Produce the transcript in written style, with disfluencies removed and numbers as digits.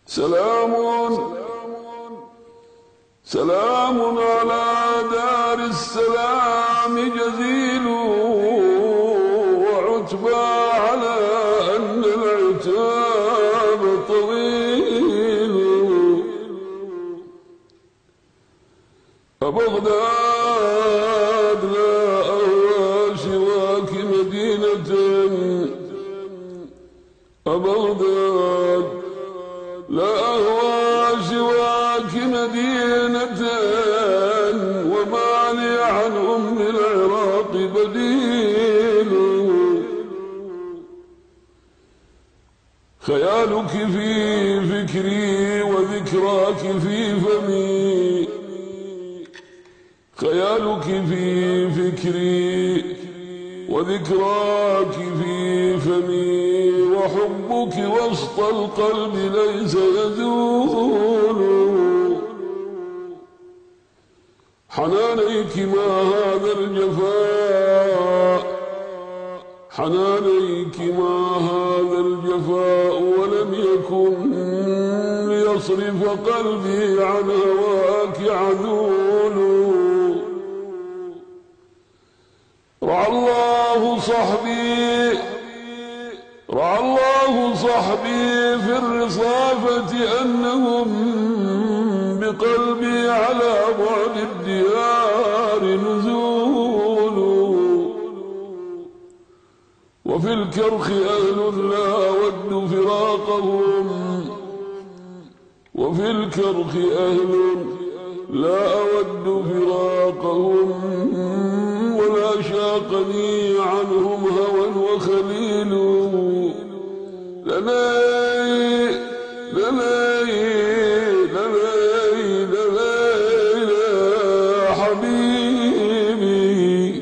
سلام على دار السلام جزيل، وعتبى على أن العتاب طويل. أبغداد لا أهوى سواك مدينة، أبغداد لا أهوى سواك مدينة، وما لي عن أم العراق بديل. خيالك في فكري وذكراك في فمي، خيالك في فكري وذكراك في فمي، وحبك وسط القلب ليس يزول. حنانيك ما هذا الجفاء، حنانيك ما هذا الجفاء، ولم يكن ليصرف قلبي عن هواك عذول. رعى الله صحبي، رعى الله صحبي في الرصافة أنهم بقلبي على بعد الديار نزول. وفي الكرخ أهل لا أود فراقهم، وفي الكرخ أهل لا أود فراقهم، ولا شاقني عنهم هوى وخليل. لناي